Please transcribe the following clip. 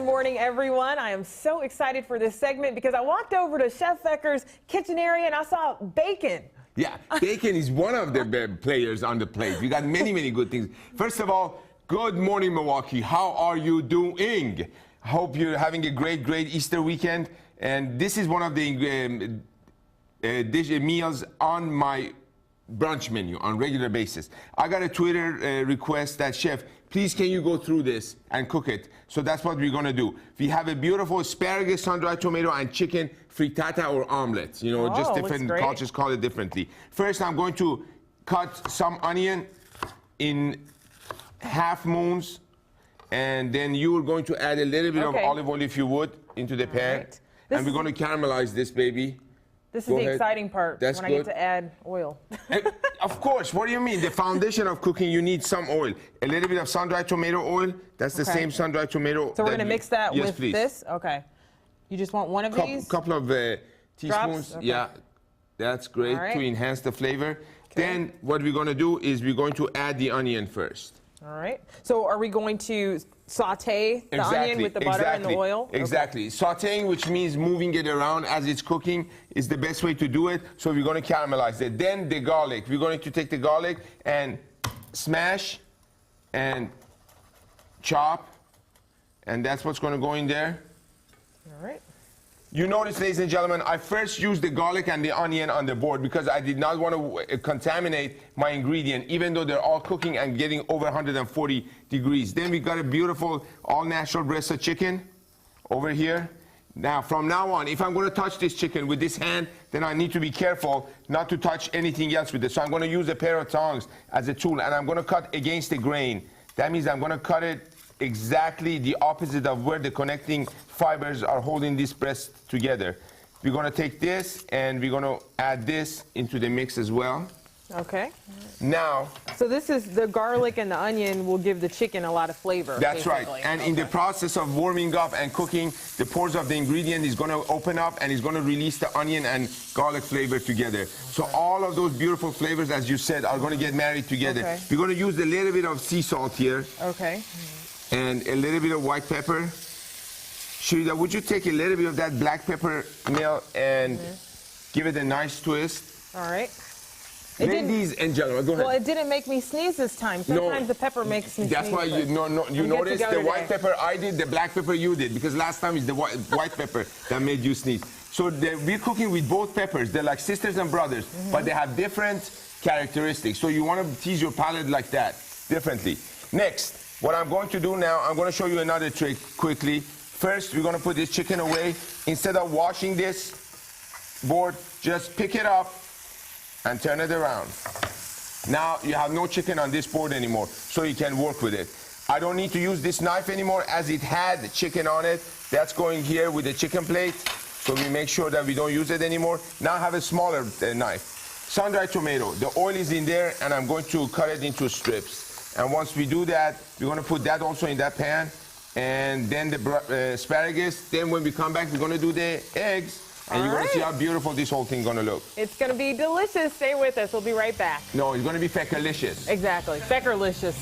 Good morning, everyone. I am so excited for this segment because I walked over to Chef Becker's kitchen area and I saw bacon. Yeah, bacon is one of the players on the plate. We got many, many good things. First of all, good morning, Milwaukee. How are you doing? Hope you're having a great Easter weekend. And this is one of the meals on my brunch menu on regular basis. I got a Twitter request that, Chef, please can you go through this and cook it? So that's what we're gonna do. We have a beautiful asparagus, sun-dried tomato, and chicken frittata or omelet. You know, just different cultures call it differently. First, I'm going to cut some onion in half moons, and then you are going to add a little bit of olive oil, if you would, into the pan. And we're going to caramelize this baby. This is the exciting part, when I get to add oil. Of course, what do you mean? The foundation of cooking, you need some oil. A little bit of sun-dried tomato oil. That's the same sun-dried tomato. So we're going to mix that with this? Okay. You just want one of these? Couple of teaspoons. Okay. Yeah, that's great to enhance the flavor. Then what we're going to do is we're going to add the onion first. All right. So are we going to saute the onion with the butter and the oil? Exactly. Sauteing, which means moving it around as it's cooking, is the best way to do it. So we're going to caramelize it. Then the garlic. We're going to take the garlic and smash and chop. And that's what's going to go in there. All right. You notice, ladies and gentlemen, I first used the garlic and the onion on the board because I did not want to contaminate my ingredient, even though they're all cooking and getting over 140 degrees. Then we got a beautiful all-natural breast of chicken over here. Now, from now on, if I'm going to touch this chicken with this hand, then I need to be careful not to touch anything else with it. So I'm going to use a pair of tongs as a tool, and I'm going to cut against the grain. That means I'm going to cut it exactly the opposite of where the connecting fibers are holding this breast together. We're going to take this and we're going to add this into the mix as well. Okay. Now, so this is the garlic and the onion will give the chicken a lot of flavor. That's right. And in the process of warming up and cooking, the pores of the ingredient is going to open up and it's going to release the onion and garlic flavor together. So all of those beautiful flavors, as you said, are going to get married together. We're going to use a little bit of sea salt here. Okay. And a little bit of white pepper. Sharita, would you take a little bit of that black pepper meal and give it a nice twist? All right. Ladies and gentlemen, go ahead. Well, it didn't make me sneeze this time. Sometimes the pepper makes me sneeze. That's why you noticed the white pepper I did, the black pepper you did, because last time it's the white pepper that made you sneeze. So we're cooking with both peppers. They're like sisters and brothers, but they have different characteristics. So you want to tease your palate like that, differently. Next. What I'm going to do now, I'm going to show you another trick quickly. First, we're going to put this chicken away. Instead of washing this board, just pick it up and turn it around. Now, you have no chicken on this board anymore, so you can work with it. I don't need to use this knife anymore as it had chicken on it. That's going here with the chicken plate, so we make sure that we don't use it anymore. Now I have a smaller knife. Sun-dried tomato. The oil is in there, and I'm going to cut it into strips. And once we do that, we're going to put that also in that pan. And then the asparagus. Then when we come back, we're going to do the eggs. And you're going to see how beautiful this whole thing is going to look. It's going to be delicious. Stay with us. We'll be right back. No, it's going to be feckalicious. Exactly. Feckerlicious.